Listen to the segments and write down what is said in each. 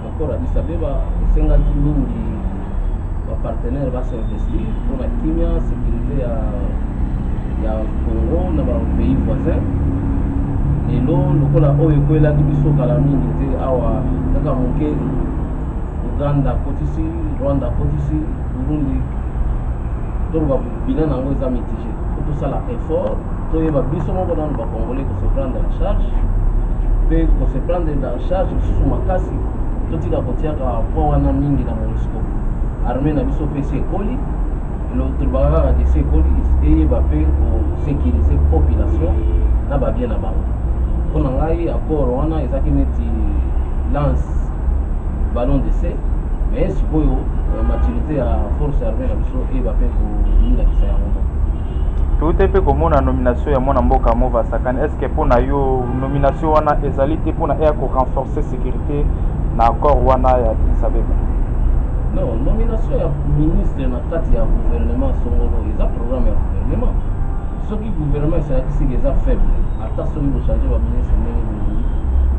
encore Addis Abeba esengaki mingi bapartenaire basinvestir pour la kimia sécurité ya Congo na bapays voisins lelo lokola oyo ekwelaki biso kala mingi te awa kaka moke Uganda kotisi, Rwanda kotisi, Burundi donc babilan nango eza mitigé tosala effort toyeba biso moko nano bacongolais ko se prendre en charge pe ko se prendre en charge susu makasi totika kotiaka point wana mingi na MONUSCO armée na biso pe se ekoli l'autre bagaka de se ekoli eyeba pe kosécuriser population na babien na bango mpona ngai accord wana ezaki neti lance ballon d'essai mais sikoyo maturité ya force armée na biso eyeba pe komilakisa yango toute pe komona nomination ya mwana mboka Mova Sakani est-ce que mpona yo nomination wana ezali te mpona eya korenforcer sécurité na accord wana ya Addis Abeba? Non, nomination ya ministre na kati ya gouvernement songolo eza programme ya gouvernement soki gouvernement esalaki siki eza faible ata soki bochange baministre ndenge bolingi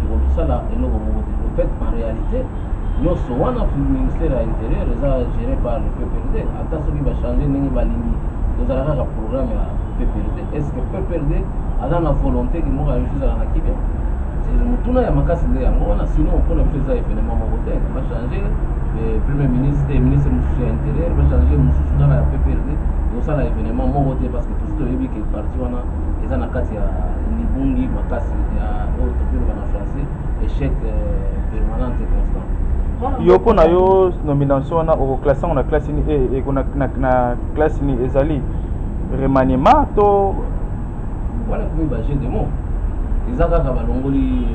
ekosala eloko moko te en fait en réalité nyonso wana ministère ya intérieur eza géré par le PPRD ata soki bachange ndenge balingi tozala kaka programme ya PPRD est-ce que PPRD aza na volonté ke moko ayofizala na kibia mutuna ya makasi nde yango wana sinon mpona biso eza événement moko te bachange premier ministre et ministre mosusu ya intérieur bachange mosusu kaka ya PPRD ekosala événement moko te parce que tosi toyebi ke parti wana eza na kati ya libungi makasi ya oyo topeloba na français échec permanente et constant. Yo mpona yo nomination wana okoklasse yango na classe nini na classe nini ezali remaniement to wana komi baje de mo eza kaka balongoli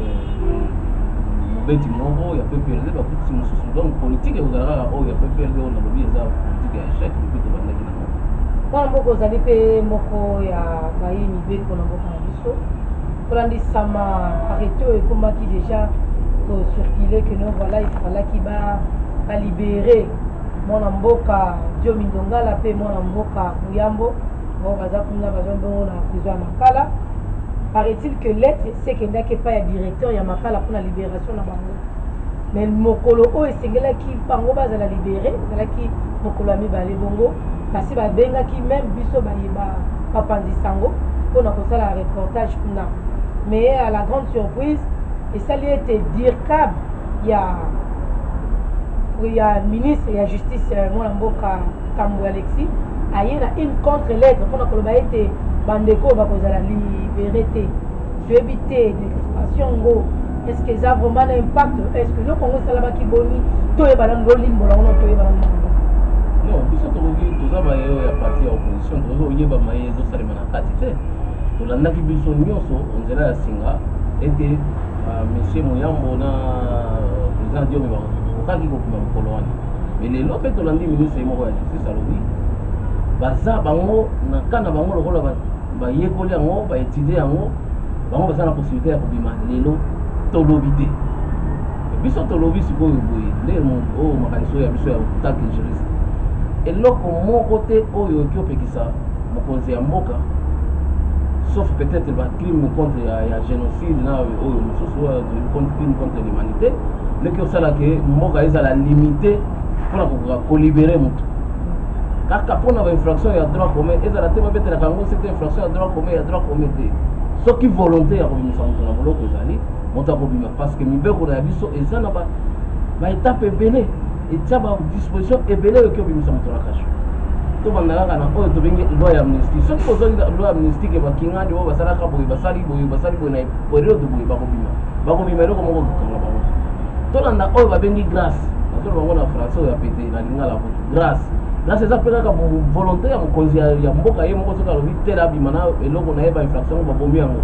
mobeti moko ya PPRD bakutisi mosusu donc politique ekozala kaka oyo ya PPRD oyo nalobi eza politique ya échec lobi tobandaki nango mwana mboka ozali mpe moko ya bayini beko na mboka na biso kolandisama arrêté oyo ekomaki déjà circuler que non voilà il fallait qu'il va libérer mon mboka Diomi Ndongala pe mon mboka Muyambo bon baza kuna baza bongo na prison ya Makala paraît-il que lettre c'est que ndake pas ya directeur ya Makala pour la libération na bango mais mokolo o esengela ki bango baza la libérer zala ki mokolo ami bale bongo kasi ba benga ki même biso ba yeba papandi sango pour na kosala reportage kuna mais à la grande surprise et ça lui était dire câble il y a ministre et la justice mon mboka Kambo Alexis aye na une contre lettre pour que le ba été bandeko va cause la liberté tu éviter l'expression go est-ce que ça vraiment un impact est-ce que le Congo salama ki boni to e bana ngolimbo la ono to e bana non biso to koki to za ba yo ya parti ya opposition to zo yeba maye zo salema na kati te to landaki biso nyonso onzela ya singa ete monsieur Muyambo na président Diomi okaki kokuma mokolo wana mais lelo mpe tolandi ministre moko ya justice alobi baza bango na kana bango lokola bayekoli yango baétudie yango bango baza na possibilité ya kobima lelo tolobi te biso tolobi sikoyo boye nde oyo makanisi oyo ya biso ya otake juriste eloko moko te oyo eki opekisa mokonzi ya mboka sauf peut-être le crime contre le génocide na oyo mosusu crime contre l'humanité leki osala ke mboka ezala limité mpona kolibere motu kaka mpona bainfraction ya droit commun ezala te babetelaka yango cette infraction ya droit commun ya droit commun te soki volonté ya kobimisa moto na boloko ezali moto akobima parce que mibeko na ya biso eza na baétape ebele etia badisposition ebele oyo eki obimisa moto na kasho to bandaka na oyo tobengi loi ya amnistie soki kozali loi ya amnistie ke bakingandi oyo basalaka boye basali boye na periode boye bakobima eloko moko kokanga bango tolanda oyo babengi grâce nazolo bango na français oyo ya pete na lingala grâce eza mpe kaka volonté ya mokonzi ya mboka ye moko soki alobi tela abima na eloko na ye bainfraction ngo babomi yango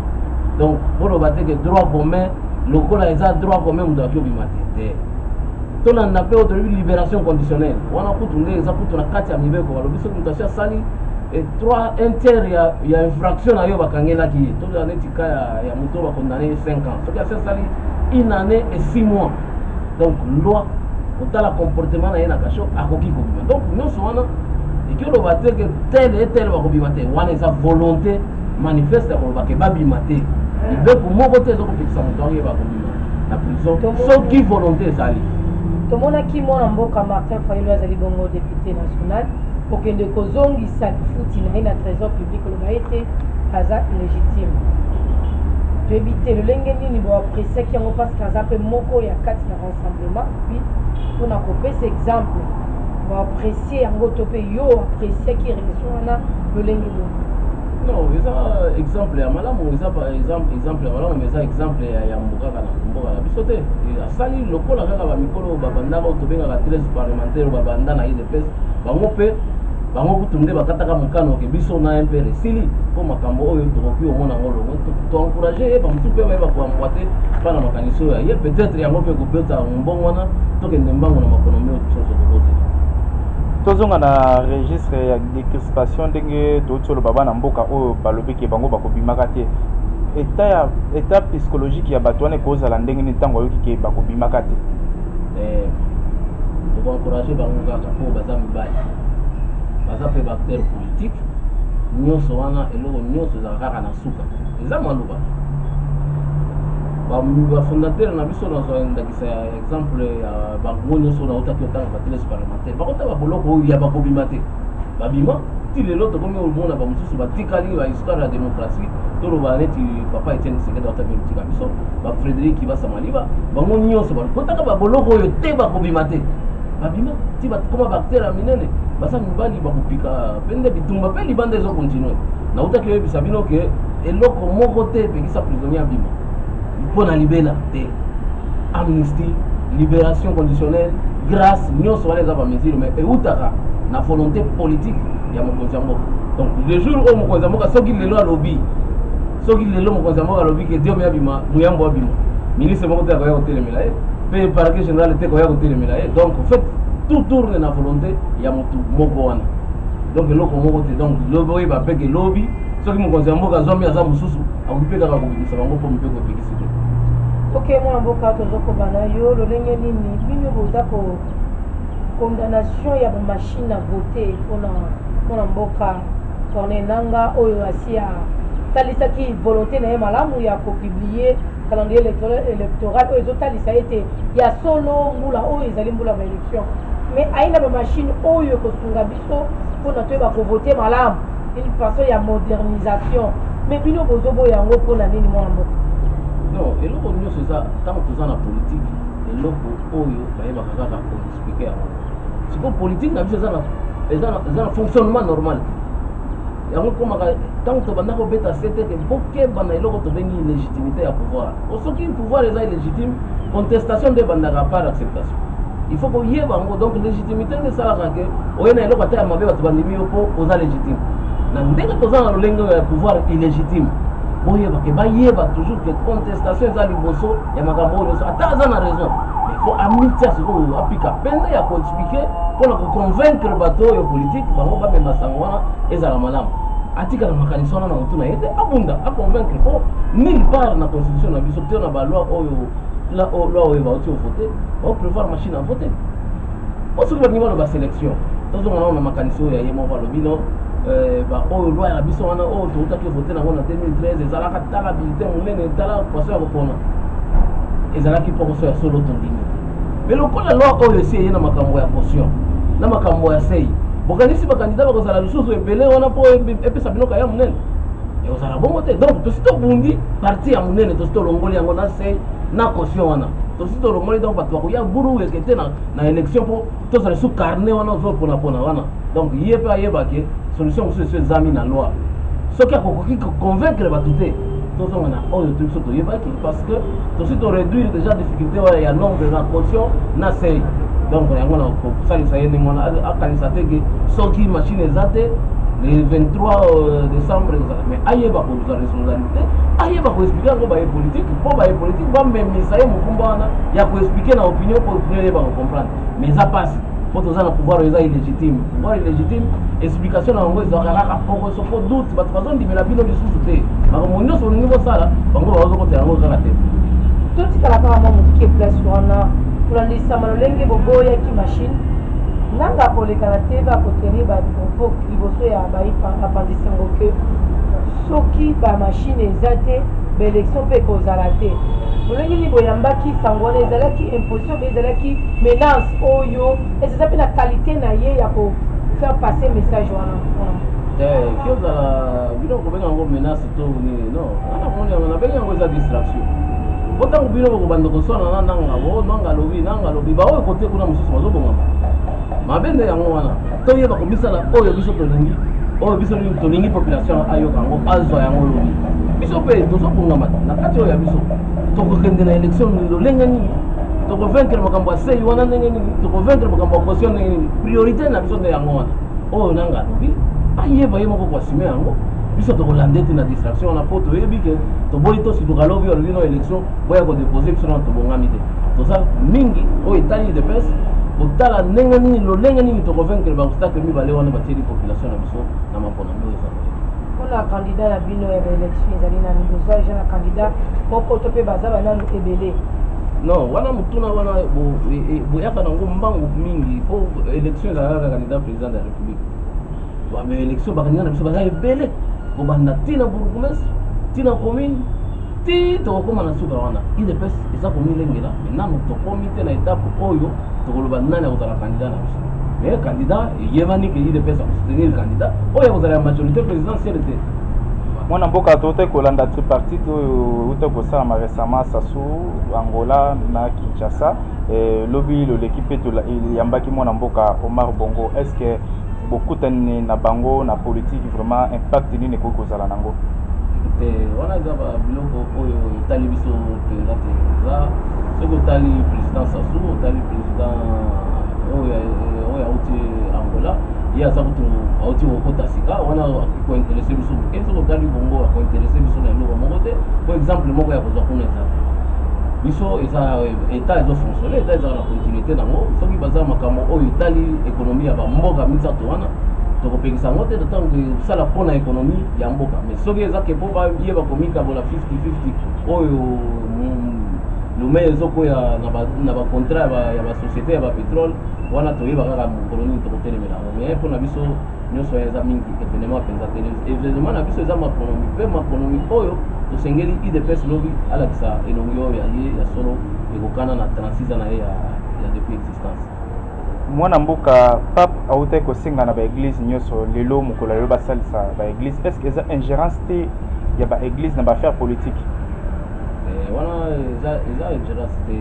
donc poloba te ke droit commun lokola eza droit commun moto aki obima te tolanda mpe oyo tolobi libération conditionnelle wana kutu nde eza kutu na kati ya mibeko balobi soki moto asi asali un tiers ya infraction na yo bakangelaki ye tozala neti ka ya moto bakondane 5 ans soki asi asali 1 année et 6 mois donc loi otala comportement na ye na kasho akoki kobima donc nyonso wana eki oloba te ke tel et tel bakobima te wana eza volonté manifeste ya koloba ke babima te mibeko moko te ezokopekisa moto akoye bakobima na prison soki volonté ezali. Tomonaki mwana mboka Martin Fayulu azali bongo député national okende kozongisa lifuti na ye na trésor public oloba ete aza illégitime. Toyebi te lolenge nini boapresiaki yango parce que aza mpe moko ya kati na rassemblement puis mpona kopesa exemple boapresie yango to mpe yo apresiaki relation wana lolenge bongo. Non, eza exemple ya malamu, eza par exemple ya malamu, mais eza exemple ya mboka na biso te. Asali lokola kaka bamikolo babandaka tobengaka 13 parlementaire babanda na IDPS bango mpe bango kutu nde bakataka mokano ke biso na MPR esili mpo makambo oyo tokoki omona yango longo toencourage ye bamosusu mpe bayeba koambwa te mpa na makanisi oyo ye peut-être yango mpe kobeta mbongo wana tokende mbango na makonomi oyo biso tokokozela. Tozonga na registre ya décrispation ndenge touti oloba bana mboka oyo balobiki bango bakobimaka te état psychologique ya bato wana ekozala ndenge nini ntango ayoki ke bakobimaka te. Tokoencourage bango kaka mpo baza mibali baza mpe baacteur politique nyonso wana eloko nyonso ezala kaka na suka eza maloba bafondateur na biso nazwa ndakisa ya exemple ya bango nyonso nautaki otanga bateles parlementaire bakota baboloko oyo ya bakobima te babima ti lelo tokomi omona bamosusu batikali bahistoire ya démocratie toloba neti papa Etienne Tshisekedi atami otika biso bafrédéric Kibasa Maliba bango nyonso bakotaka baboloko oyo te bakobima te babima ti bakoma baacteur ya minene basa mibali bakopika pende bitumba mpe libanda ezokontinue nautaki oyebisa bino ke eloko moko te epekisa prisonnier abima mpo na libela te amnistie libération conditionnelle grâce nyonso wana eza bamesure mais eutaka na volonté politique ya mokonzi ya mboka. Donc le jour oyo mokonzi ya mboka soki lelo alobi mokonzi ya mboka alobi ke diome abima muyambo abima ministre moko te akoya kotelemela ye mpe parquet général te koya kotelemela ye donc en fait tout tourne na volonté ya motu moko wana donc eloko moko te donc lobi oyeba mpe ke lobi soki mokonzi ya mboka azwami aza mosusu akoki mpe kaka kobikisa bango mpo mpe kopekisi te. Ok, mwana mboka tozokobana yo lolenge nini bino boza condamnation ya bamashine à voter mpona mboka Corneille Nangaa oyo asi atalisaki volonté na ye malamu ya kopublie calendrier électoral oyo ezotalisa ete ya solo mbula oyo ezali mbula ya baélection mais aina bamashine oyo kosunga biso mpona toyeba kovote malamu une façon ya modernisation mais bino bozoboya yango mpona nini mwana mboka? Non, eloko nyonso eza ntango toza na politique eloko oyo bayebaka kaka koexplike yango siko politique na biso eza na fonctionnement normal yango komaka ntango tobanda kobeta sete ke bokeba na eloko tobengi illégitimité ya pouvoir osoki pouvoir eza illégitime contestation nde ebandaka par acceptation il faut koyeba yango donc légitimité nde esalaka ke oye na eloko ata ya mabe bato bandimi yo mpo oza légitime na ndenge toza na lolenge ya pouvoir illégitime boyeba ke bayeba toujours que contestation eza liboso ya makambo oyo nyonso ata aza na raison mais il faut amitia sikoyo apika mpenza ya koexplike mpona koconvaincre bato oyo politique bango bamema sango wana ezala malamu atikala makanisi wana na motu na ye te abunda aconvaincre mpo nulle part na constitution na biso te na baloi oyo loi oyo bauti ovote baoprévoir machine a vote po soki balingi baloba sélection tozonga nao na makanisi oyo ya ye moko alobi no oyo loi ya biso wana oyo toutaki vote nango na 2013 ezalaka tala bulletin monene tala poso ya kopona ezalaki poso ya solo tondini mais lokola loi oyo esi eye na makambo ya caution na makambo ya sei bokanisi bakandida bakozala lisusu ebele wana mpo epesa biloko ya monene ekozala bongo te donc tosi tobundi parti ya monene tosi tolongoli yango na sei na caution wana tosi tolongoli donc bato bakoya buru eke te na élection mpo tozala su carnet wana ozoponapona wana donc ye mpe ayebake solution mosusu esu ezami na loi soki akokoki convaincre bato te tozonga na oyo biso toyebaki parce que tosi toréduire déjà difficulté wana ya nombre na caution na sei donc yango na kosalisa ye ndenge wana akanisa te ke soki machine eza te le 23 décembre ezala mais ayeba kozwa responsabilité ayeba koexplike yango baye politique mpo baye politique bamemisa ye mokumba wana ya koexplike na opinion mpo opinion yeba kocomprendre mais eza pasi mpo toza na pouvoir eza illégitime pouvoir illégitime explication na yango ezwaka kaka poko soko doute bato bazondimela bino lisusu te makambo nyonso olingi kosala bango bazokotela yango kaka te totikala kaka mwa moke place wana kolandisama lolenge boboyaki machine nanga kolekana te bakotenir bapropo liboso ya bapandisi yango ke soki bamashine eza te baélection mpe ekozala te molenge nini boyambaki sango wana ezalaki imposition mpe ezalaki menace oyo eza mpe na qualité na ye ya kofaire passer message wana kiozala biloko kobenga yango menace to nini non ana moni yango nabengi yango eza distraction botango bino bokobanda koswana na nanga lobi baoyo kote kuna mosusu bazobongama mabe nde yango wana toyeba komisala oyo biso tolingi oyo biso tolingi population ayoka yango azwa yango lobi biso mpe tozokongama na kati oyo ya biso tokokende na élection lolenge nini tokovaincre makambo ya sei wana ndenge nini tokovaincre makambo ya caution ndenge nini priorité na biso nde yango wana oyo nanga lobi ayeba ye moko koassume yango biso tokolande te na distraction wana po toyebi ke toboli tosituka lobi olobi no élection boya kodepose biso na tobongami te toza mingi oyo etali UDPS otala ndenge nini lolenge nini tokovaincre baobstacle mibale wana batieli population na biso na mapona nde eza mpona candidat na bino ya baélection ezali nani bozwa eza na candidat moko to mpe baza bananu ebele non wana motuna wana boyaka nango mbangu mingi po élection ezalaka candidat président de la république baélection bakandidat na biso baza ebele kobanda ntina bourgmestre ntina commune ti tokokóma na suka wana UDPS eza komilengela me nano tokomi te na étape oyo tokoloba nani akozala candidat na biso mais candidat eyebani ke UDPS akosoutenir candidat oyo akozala ya majorité présidentielle te mwana mboka tote kolanda tripartite oyo uta kosalama récemment Sassou Angola na Kinshasa lobi loleki mpe eyambaki mwana mboka Omar Bongo est ce que bokutani na bango na politique vraiment impact nini ekoki kozala nango te wana eza biloko oyo etali biso mpenza te eza soki otali président Sassou otali président oyo auti Angola ye aza kutu auti kokota sika wana akointeresse biso moke soki otali bongo akointeresse biso na eloko moko te po exemple moko ya kozwa kuna eza te biso eza état ezofonctionne état ezaka na continuité nango soki baza makambo oyo etali économie ya bamboka misato wana tokopekisa yango te ntango kosala mpona économie ya mboka mais soki eza ke mpo bayeba komikabola 50-50 oyo lume ezokoya na bacontrat ya basociété ya bapétrole wana toyeba kaka mokolo nini tokotelemela yango mais mpona biso nyonso eza mingi événement mpenza te événement na biso eza macronomie mpe macronomie oyo tosengeli UDPS lobi alakisa elongi oyo ya ye ya solo ekokana na 36 ans na ye ya depuis existence mwana mboka pape autai kosenga na baeglise nyonso lelo mokolo lelo basalisa baeglise est ce que eza ingérence te ya baeglise na baaffaire politique wana eza ingérence te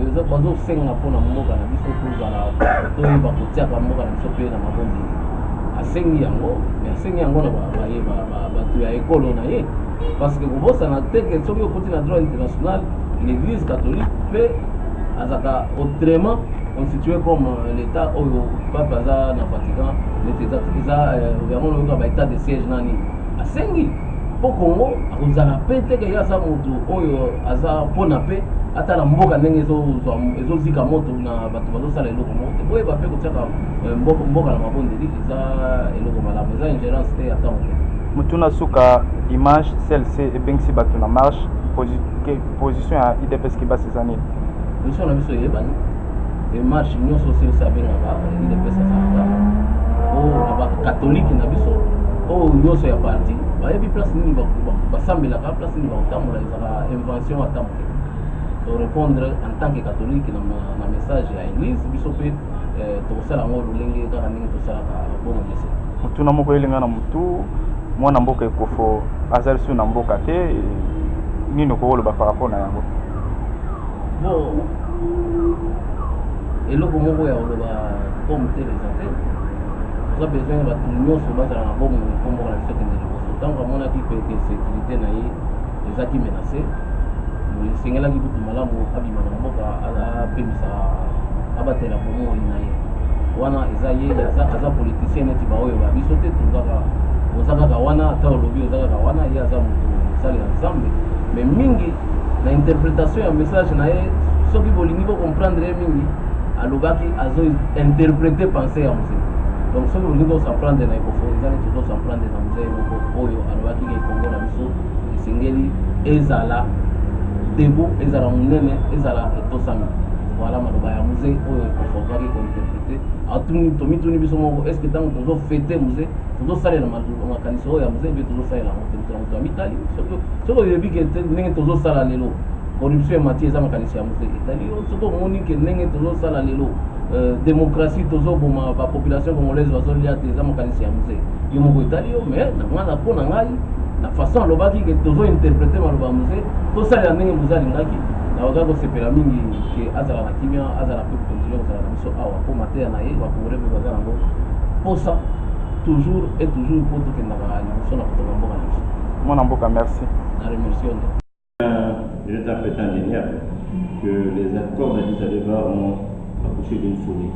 eza bazosenga mpona mboka na biso tozala toyeba kotiaka mboka na biso mpe na mabombi asengi yango mais asengi yango na bato ya ekolo na ye parce que kobosana te ke soki okoti na droit international l'église catholique mpe azaka autrement constitué comme l'état oyo pape aza na Vatican neti eza yango nayoka baétat de siège nani asengi mpo Congo akozala mpe teke ye aza moto oyo aza mpona mpe atala mboka ndenge ezozika moto na bato bazosala eloko moko te boyeba mpe kotiaka mboka na mabondeli eza eloko malamu eza ingérence te ata moke mutuna suka dimanche CLC ebengisi bato na marche position ya UDPS kibasi eza nini position na biso eyebani marche nyonso CLC abengaka UDPS azalaka o na bakatholike na biso oyo nyonso ya parti bayebi place nini basambelaka place nini bakotambola ezala invention ata moke torépondre en tant que catholique na message ya église biso mpe tokosala yango lolenge kaka ndenge tosalaka bongo jese mutuna moko elinga na mutu mwana mboka ekofo azali su na mboka te nini okoloba par rapport na yango bon eloko moko ya koloba comme te eza te oza besoin ya bato nyonso bazala na bongo mpo mboka na biso kende liboso ntango amonaki peke sécurité na ye ezaki menacé esengelaki kutu malamu abima na mboka apemisa abatela bomoi na ye wana eza ye aza politicien neti baoyo babiso te oza kaka wana ata olobi oza kaka wana ye aza moto mosali ya nzambe mais mingi na interprétation ya message na ye soki bolingi bocomprendre ye mingi alobaki azointerpréter pensée ya mose donc soki bolingi bosapprendre na ekofo eza neti tozosapprendre na mose moko oyo alobaki ke kongo na biso esengeli ezala debo ezala monene ezala etosami voilà maloba ya musée oyo ekofokaki kointerprete tomituni biso moko est ce que ntango tozofete musée tozosalela makanisi oyo ya musée mpe tozosalela yango te moto ya mitali soki oyebi ke ndenge tozosala lelo corruption emati eza makanisi ya musée etali soki omoni ke ndenge tozosala lelo démocratie tozoboma bapopulation congolaise bazolia te eza makanisi ya musée yo moko etali yo mais nanga mpo na ngai na façon alobaki ke tozointerprete maloba ya musée tosalela ndenge musée alingaki naoza kosepela mingi ke azala na kimia azala mpe kokontinue kozala na biso awa mpo mateya na ye bakongole mpe baza yango mposa toujours et toujours mpo tokendaka liboso na kotoka mboka na biso mwana mboka merci na remercie onde il est en fait indéniable que les accords d'Addis Abeba ont accouché d'une souris.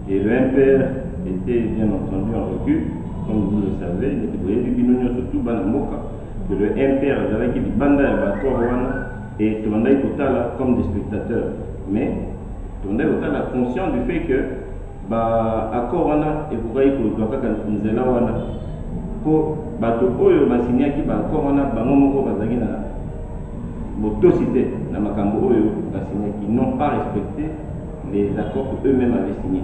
Et le MPR était bien entendu en recul, comme vous le savez, il était voyé du binonio surtout Banamoka, que le MPR avait qui banda et l'accord et tout le monde est comme des spectateurs. Mais tout le monde est conscient du fait que l'accord et vous voyez que le doigt nous est là pour bateau oyo basigné qui l'accord bango bazaki na motocité na makambo oyo basigné qui n'ont pas respecté les accords qu'eux-mêmes avaient signés.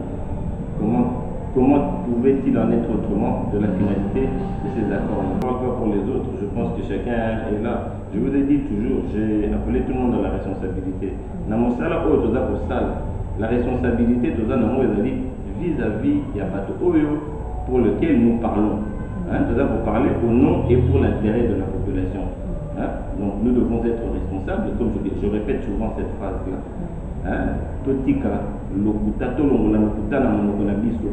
Comment pouvait-il en être autrement de la finalité de ces accords? Pas pour les autres, je pense que chacun est là. Je vous ai dit toujours, j'ai appelé tout le monde à la responsabilité. Dans mon salle, la responsabilité vis-à-vis il y a pas de oyo pour lequel nous parlons. Pour parler au nom et pour l'intérêt de la population. Donc nous devons être responsables, comme je répète souvent cette phrase-là. Totika, lokuta, tolongola, lokuta, na monokona biso.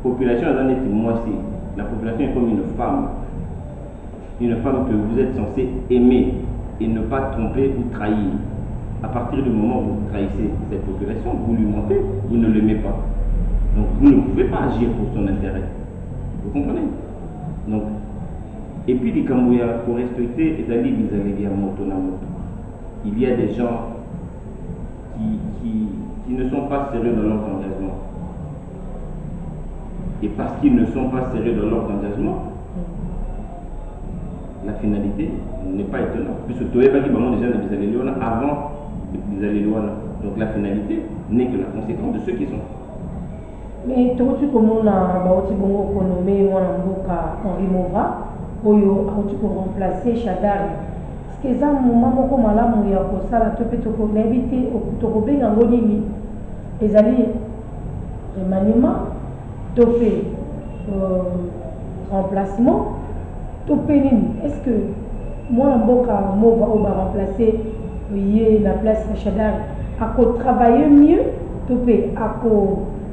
Population, la population est comme une femme. Une femme que vous êtes censé aimer et ne pas tromper ou trahir. À partir du moment où vous trahissez cette population, vous lui mentez, vous ne l'aimez pas. Donc vous ne pouvez pas agir pour son intérêt. Vous comprenez? Donc, et puis les Cambouya, pour respecter et d'aller vis-à-vis à moto. Il y a des gens qui ne sont pas sérieux dans leur engagement. Et parce qu'ils ne sont pas sérieux dans leur engagement, la finalité n'est pas étonnante. Puisque tu es déjà avant donc la finalité n'est que la conséquence de ceux qui sont. Mais tu comment Baoti Bongo Konome Mwanamboka Henri Mova, Oyo, tu peux remplacer Chadari. Parce que ça, maman comme malamu ya kosala to pe to ko nabité to ko benga ngonini ezali remaniement to pe remplacement to pe nini. Est-ce que Mwanamboka Mova o va remplacer la place de Chadari à travailler mieux to pe à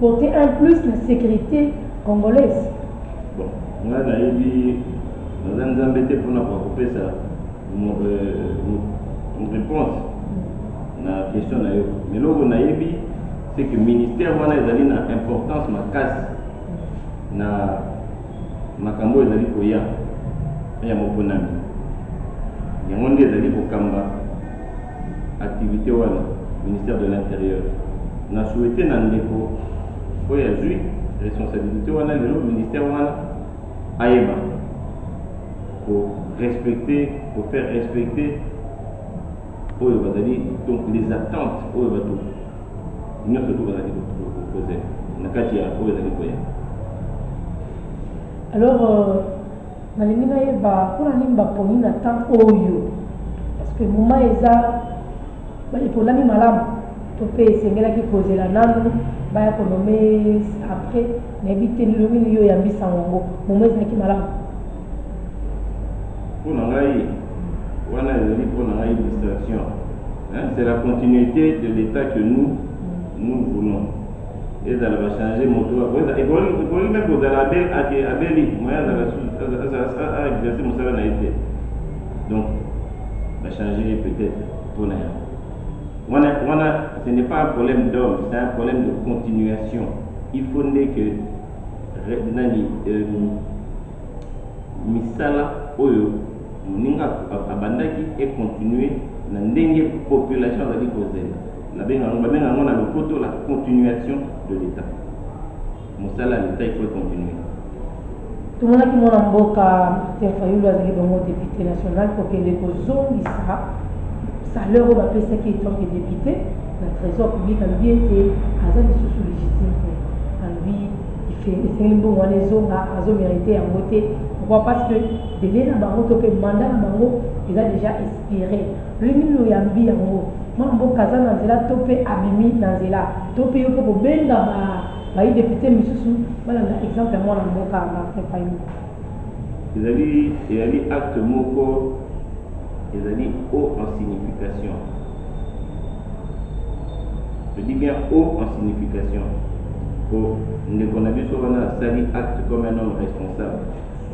porter un plus la sécurité congolaise? Bon, on a dit dans un embêté pour nous couper ça. Une réponse à la question. Mais là, on a dit c'est que le ministère a une importance ma casse na makambo ezali koya ya moponami yango nde ezali kokamba activité wana ministère de l'intérieur na souhaité na ndeko oyo azwi responsabilité wana lelo ministère wana ayeba pour respecter, pour faire respecter donc les attentes oyo bato nyonso to bazali koposer na kati ya oyo ezali koya. Alors nalingi nayeba mpona nini baponi na temps oyo parce que moma eza epolami malamu to mpe esengelaki kozela nanu baya konome après nayebi te lilobi nini yo oyambisa yango moma ezalaki malamu. Pour ngai wana ezali pour ngai distraction. C'est la continuité de l'état que nous voulons. Et ça va changer mon tour. Et pour lui même pour la belle à Beli, moi à exercer mon salaire n'a été. Donc va changer peut-être pour nous. Ce n'est pas un problème d'homme, c'est un problème de continuation. Il faut que misala oyo muninga abandaki et continuer na ndenge population azali kozela na benga ngona lokoto la continuation de l'état mosala l'état il faut continuer. Tumonaki mwana mboka Fayulu azali bongo député national kokende kozongisa salaire oyo bapesaki etanke député na trésor public alobi ete aza lisusu légitime te alobi esengeli mbongo wana ezonga azomérite yango te pourquoi parce que délai na bango to mpe mandat na bango eza déjà expiré lolingi loyambi yango mwana mboka aza na nzela to mpe abimi na nzela to mpe yo mpe kobenga baidepute misusu balanda exemple ya mwana mboka baprepaimi ezali acte moko ezali haut en signification. Je dis bien haut en signification. Pour ndeko na biso wana asali acte comme un homme responsable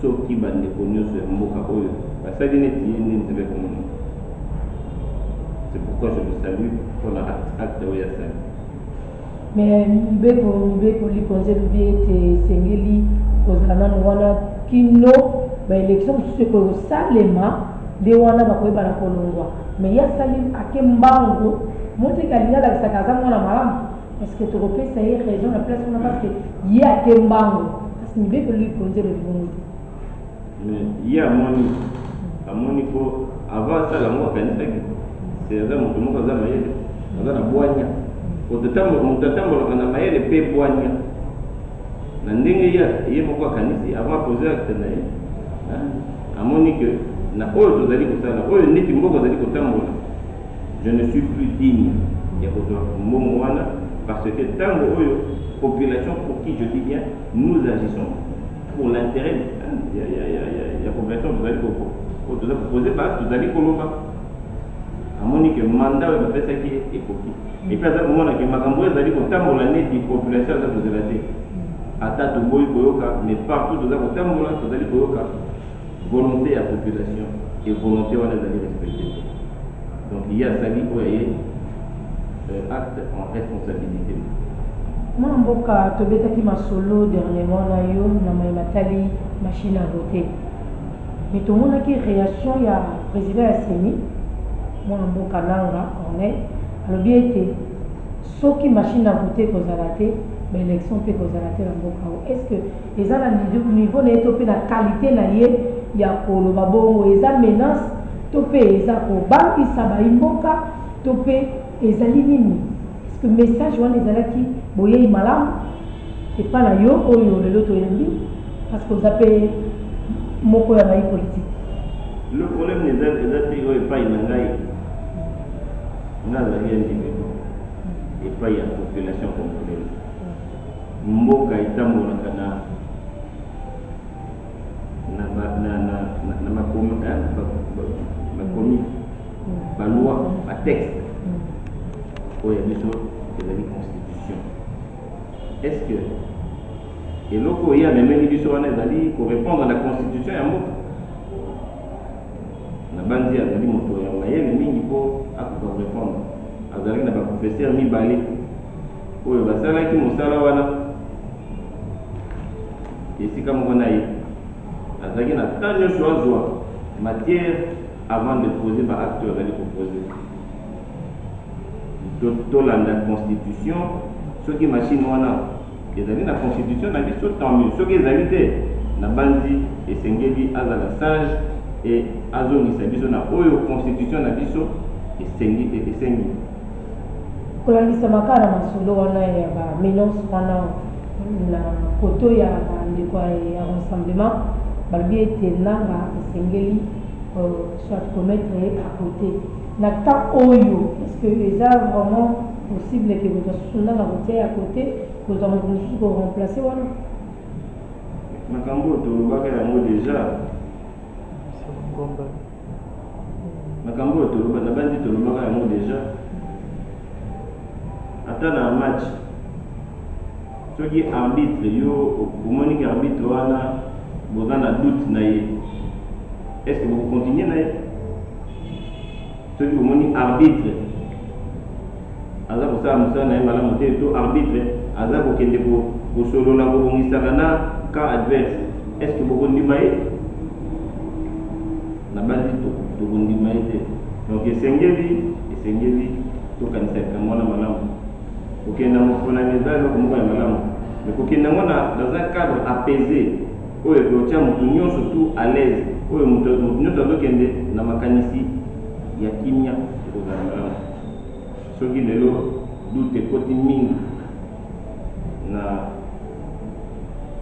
soki bandeko nyonso ya mboka oyo basali neti ye nde nzebe komono. C'est pourquoi je le salue pour l'acte oyo asali. Mais mibeko likonze lobi ete esengeli kozala nano wana kino baélection mosusu ekosalema nde wana bakoyebana kolongwa mais ye asali ake mbango moteki alingi alakisaka aza mwana malamu est-ce que tokopesa ye raison na place wana parce que ye ake mbango kasi mibeko likonze lobi bongo te mais ye amoni po avant asala yango akanisaki c'est aza moto moko aza mayele aza na bwanya moto atambolaka na mayele mpe bwanya na ndenge ye moko akanisi avant apose acte na ye amoni que na oyo tozali kosala oyo neti mboka ozali kotambola je ne suis plus digne ya kozwa mbongo wana parce que ntango oyo population pour qui je dis bien nous agissons pour l'intérêt ya population tozali kopose ba tozali koloba amoni que mandat oyo bapesaki ekoki epuis aza komona ke makambo oyo ezali kotambola neti population aza kozela te ata toboyi koyoka mais partout toza kotambola tozali koyoka volonté à la population et volonté on est d'aller respecter. Donc il y a ça qui acte en responsabilité. Moi mboka tobetaki masolo dernièrement na yo na matali machine à voter. Mais tout le monde a qui réaction ya président ya Seni moi mboka nanga on est alors bien été soki machine à voter kozala te mais élection peut kozala te na mboka. Est-ce que les ala niveau na to pe na qualité na ye ya koloba bongo eza menace to mpe eza kobangisa baimboka to mpe ezali nini est-ce que message wana ezalaki boyei malamu epa na yo oyo lelo toyembi parce que oza mpe moko ya bai politique. Le problème eza te oyo epai na ngai nazali individu epai ya population congolaise mboka etambolaka na makomi baloi batexte oyo ya biso ezali constitution. Est-ce que eloko oyo amemeli biso wana ezali korépondre na constitution ya mboka na bandi azali moto ya mayele mingi mpo akoka korépondre azalaki na baprofesseur mibale oyo basalaki mosala wana esika moko na ye azalaki na temps nyonso azwa matière avant de poser baacte oyo azali kopose tolanda constitution soki machine wana ezali na constitution na biso tant mieux soki ezali te na bandi esengeli azala sage e azongisa biso na oyo constitution na biso esengi kolandisa makala masolo wana ya bamenance wana na koto ya bandeko ya rassemblement balobi ete nanga esengeli soit commettre à côté na temps oyo est-ce que eza vraiment possible que kozwa susu nanga kotia à côté kozwa moto mosusu koremplace wana makambo tolobaka yango déjà makambo toloba na bandi tolobaka yango déjà ata na match soki arbitre yo omoniki arbitre wana boza na doute na ye est-ce que vous continuez na ye soki omoni arbitre aza kosala mosala na ye malamu te to arbitre aza kokende kosolola kobongisaka na cas adverse est-ce que bokondima ye na bandi tokondima ye te donc esengeli tokanisa likambo wana malamu kokenda mokonani eza eloko moko ya malamu mais kokenda ngo dans un cadre apaisé oyo ekotia moto nyonso tout à l'aise oyo moto nyonso azokende na makanisi ya kimia ekozala malamu soki lelo dute ekoti mingi na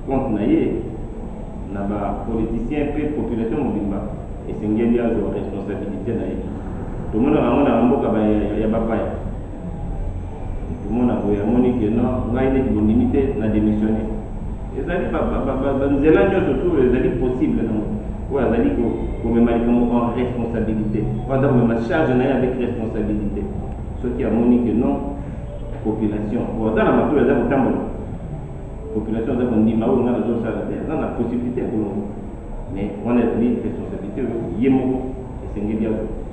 compte na ye na bapoliticien mpe population mobimba esengeli azwa responsabilité na ye tomona bango na mboka ya bapaya tomona boye amoni ke non ngai neti bondimi te na démissionné ezali banzela nyonso tu ezali possible nango oyo azali komema likambo en responsabilité oyo aza komema charge na ye avec responsabilité soki amoni ke non population aza na matoi aza kotambola population aza kondima oyo ngai nazosala te aza na possibilité ya kolongo mais wana ezali responsabilité oyo ye moko esengeli azwa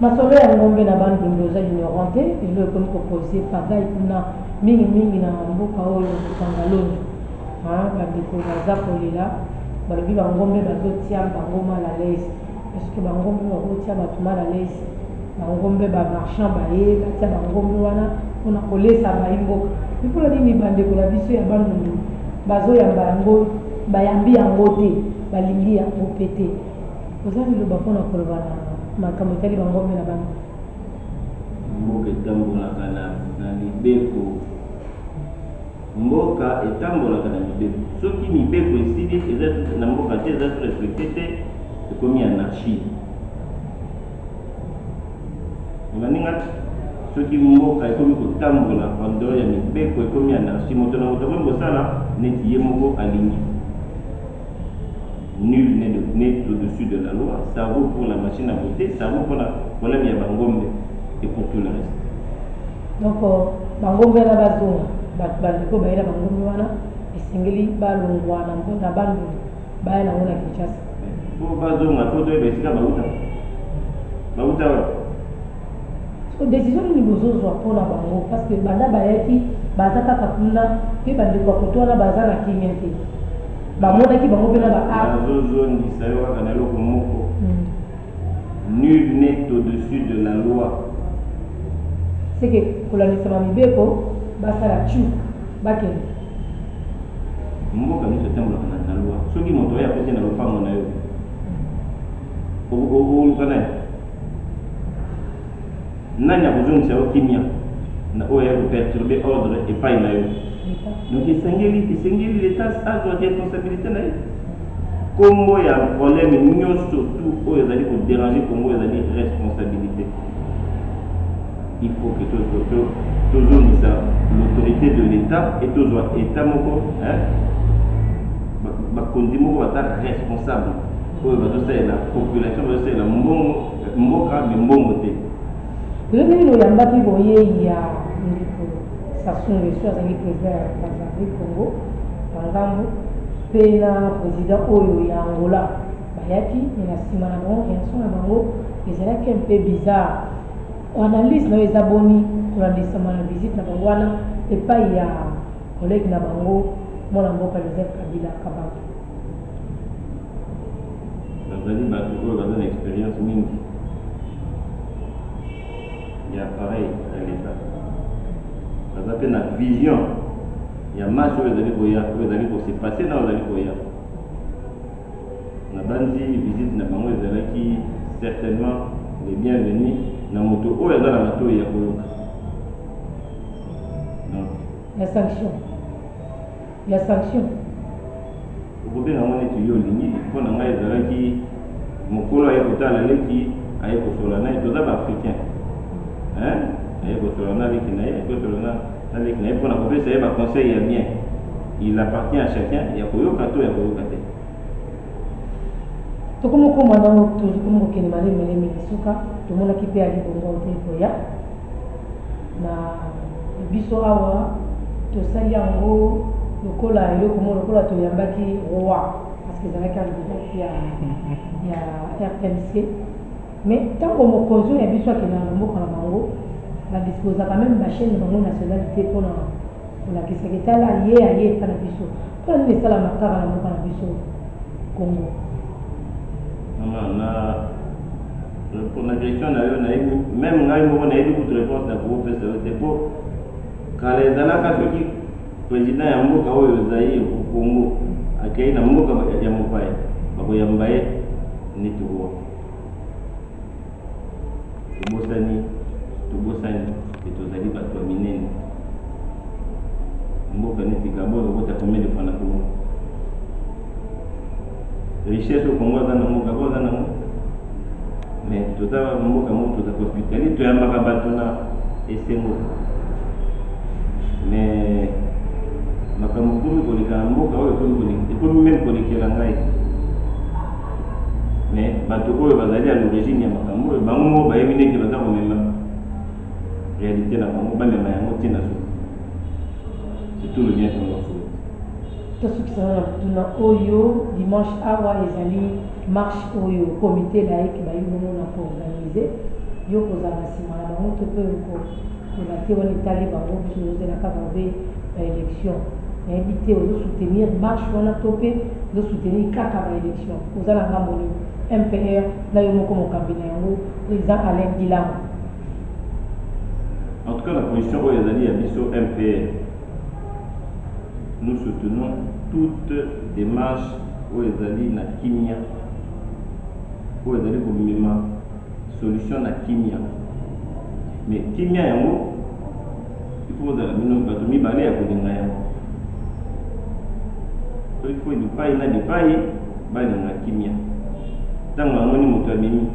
masolo ya ngombe na bandundu oza ignorante elo ekomi kopose pagai kuna mingi na mboka oyo kokanga londo bandeko baza kolela balobi bangombe bazotia bango mal à l'aise parceke bangombe bakotia bato mal à l'aise bangombe bamarchand baye batia bangombe wana mpona kolesa bayi mboka mpona nini bandeko na biso ya bandundu bazoyamba yango bayambi yango te balingi yango pe te oza liloba mpona koloba na makambo etali bangombe na bango mboka etambolaka na mibeko mboka etambolaka na mibeko soki mibeko esili eza na mboka te eza respecté te ekomi anarchie obaninga soki mboka ekomi kotambola pendant ya mibeko ekomi anarchie moto na moto okomi kosala neti ye moko alingi nul n'est au-dessus de la loi, ça vaut pour la machine à voter, ça vaut pour la problème ya bangombe et pour tout le reste. Donc bangombe na bazonga bandeko bayela bangombe wana esengeli balongwa na bandu baya nango na Kinshasa po bazonga po toyeba esika bauta so décision nini bozozwa mpona bango parce que banda bayaki baza kaka kuna mpe bandeko ya koto wana baza na kimia te bamonaki bango mpe na bazozongisa yo kaka na eloko moko nul n'est au-dessus de la loi c'est que kolanisama mibeko basala tu bakende mboka nyonso etambolaka na loi soki moto oyo akoti na lopango na yo oluka naye nani akozongisa yo kimia na oyo ya koperturbe ordre epai na yo donc esengeli l'état azwa responsabilité na ye kombo ya problème nyonso tu oyo ezali kodéranger kombo ezali responsabilité il faut que tozongisa l'autorité de l'état et tozwa état moko bakonzi moko baza responsable oyo bazosalela population bazosalela mboka me mbongo te leleli oyambaki boye ya ndeko Sassou Nguesso azali président ya Brazzaville Congo bangambo mpe na président oyo ya Angola bayaki me na nsima na bango réaction na bango ezalaki mpe bizarre analyse na oyo eza boni kolandisama na visite na bango wana epai ya collègue na bango mwana mboka Joseph Kabila Kabange bazali bato oyo baza na expérience mingi ya pareil à l'état baza mpe na vision ya marche oyo ezali koya oyo ezali kose passe na oyo ezali koya na bandi visite na bango ezalaki certainement les bienvenus na moto oyo aza na matoi ya koyoka ya sanction okobenga ngo neti yo olingi mpo na ngai ezalaki mokolo aye kotala leki aye kosola naye toza baafricain aye kosola na leki na ye kosola na leki na ye mpo na kopesa ye baconseil ya bien il appartient à chacun ya koyoka to ya koyoka te tokomokoma nango tokomi kokende malemeleme lisuka tomonaki mpe alibongo te koya na biso awa tosali yango lokola eloko mo lokola toyambaki roi parce que ezalaki alibongo ya RTNC mais ntango mokonzi oyo ya biso akenda na mboka na bango badisposaka meme bachaine bango nationalité mpona kolakisaka etala ye aye epa na biso mpona nini esalama kaka na mboka na biso Congo pour la question même ngai moko nayebi kutu réponse na kopesa yo te mpo kala ezalaka soki président ya mboka oyo ezali Congo akei na mboka ya mopaya bakoyamba ye neti roi tobosani que tozali bato ya minene mboka neti Gabon okota combien de fois na Congo richesse au Congo aza nango Gabon aza nango mais toza mboka moko toza hospitalier toyambaka bato na esengo mais makambo komi koleka na mboka oyo ekomi meme kolekela ngai mais bato oyo bazali à l'origine ya makambo oyo bango moko bayebi ndenge baza komema réalité na bango bamema yango ntina so c'est tout le bien qu'on leur souhaite. tosukisana na oyo dimanche awa ezali marche oyo comité laïque bayibongo na koorganize yo kozala na nsima na bango to mpe koza te wana etali bango biso ozelaka babe baélection nayebi te ozosoutenir marche wana to mpe ozosoutenir kaka baélection oza na ngambo nini MPR na yo moko mokambi na yango président Alain Guilam. En tout cas la position oyo ezali ya biso MPR, nous soutenons toute démarche oyo ezali na kimia oyo ezali komema solution na kimia mais kimia yango il faut ozala bino bato mibale ya kolinga yango so il faut lipai na lipai balinga kimia ntango amoni moto amemi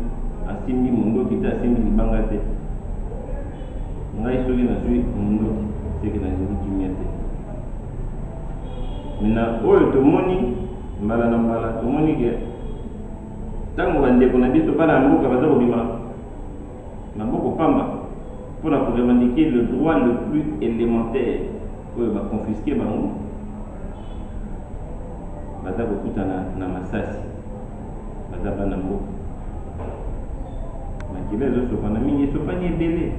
asimbi mondoki te asimbi libanga te ngai soki nazwi mondoki seke nalingi kimia te maintenant oyo tomoni mbala na mbala tomoni ke ntango bandeko na biso bana ya mboka baza kobima na mboka pamba mpona korevendiquer le droit le plus élémentaire oyo baconfiske bango baza kokutana na masasi baza bana mboka makila ezosopana mingi esopani ebele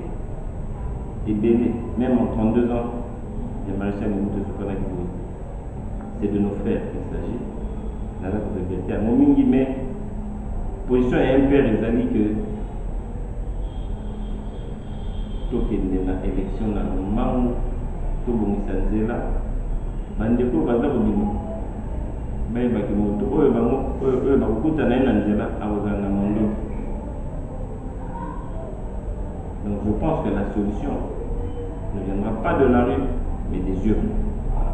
même en 32 ans ya maréchal Mobutu esopanaki boye c'est de nos frères qu'il s'agit naza korebete yango mingi mais position ya MPR ezali que tokende na élection na mangu tobongisa nzela bandeko baza kobima bayebaki moto oyo bango oyo bakokutana ye na nzela akozala na mondo. Donc je pense que la solution ne viendra pas de la rue mais des urnes.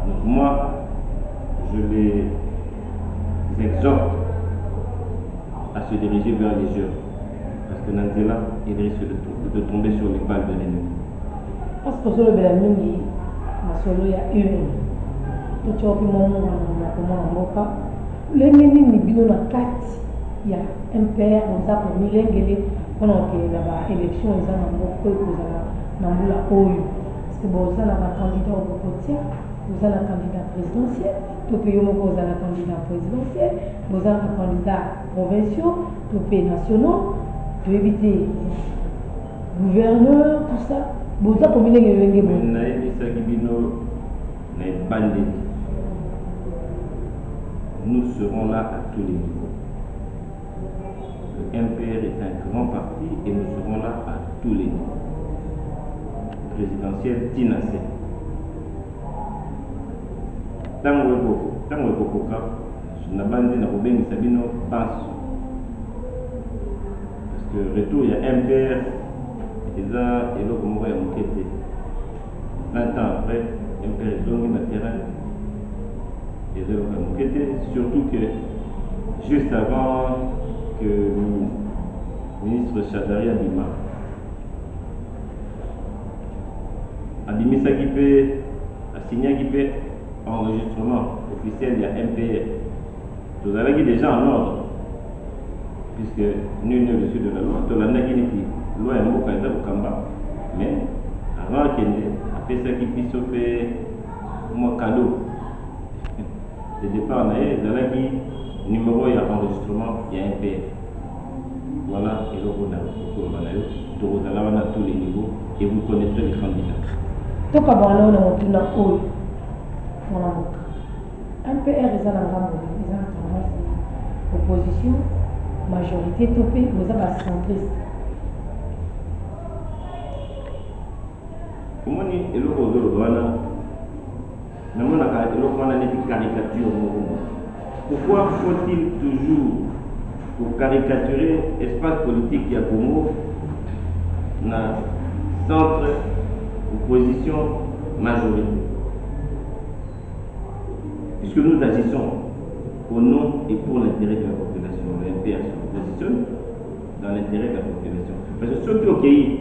Donc moi je les exhorte à se diriger vers les urnes parce que Nanzela il risque de tomber sur les balles de l'ennemi. Parce que solo bela mingi masolo ya urne to chopi momo na komona mboka lenge nini bino na kati ya MPR oza ko milengele mpona okende na baélection eza na mboka oyo kozala na mbula oyo parce que boza na bacandidat okokotia boza na candidat présidentiel to mpe yo moko oza na candidat présidentiel boza na candidat provinciaux to mpe nationaux toyebi te gouverneur tout ça boza komilenge lolenge bo nayebisaki bino na ebandeli nous serons là à tous les niveaux. Le MPR est un grand parti et nous serons là à tous les niveaux. Présidentiel Tinasé. Tango ekokoka na bandi na kobengisa bino passe parce que retour ya MPR eza eloko moko ya moke te 20 ans après MPR ezongi na terrain eza eloko ya moke te surtout que juste avant que ministre Chadari abimisaki mpe asignaki mpe enregistrement officiel ya MPR tozalaki déjà en ordre puisque nul n'est au-dessus de la loi tolandaki neti loi ya mboka eza kokamba mais avant akende apesaki biso mpe mwa cadeau de départ na ye ezalaki numéro ya enregistrement ya MPR. Voilà eloko na kokoloba na yo tokozala wana tous les niveaux et vous connaissez les candidats. Toka bwana na motuna oyo mwana mboka MPR eza na ngambo eza na tendance opposition majorité to mpe boza bacentriste omoni eloko ozoloba wana namonaka eloko wana neti caricature moko. Pourquoi faut-il toujours pour caricaturer l'espace politique ya Congo na centre opposition majorité. Puisque nous agissons au nom et pour l'intérêt de la population, l'intérêt se positionne dans l'intérêt de la population. Parce que ceux qui ont accueilli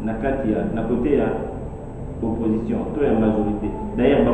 na côté à opposition, toi la majorité. D'ailleurs,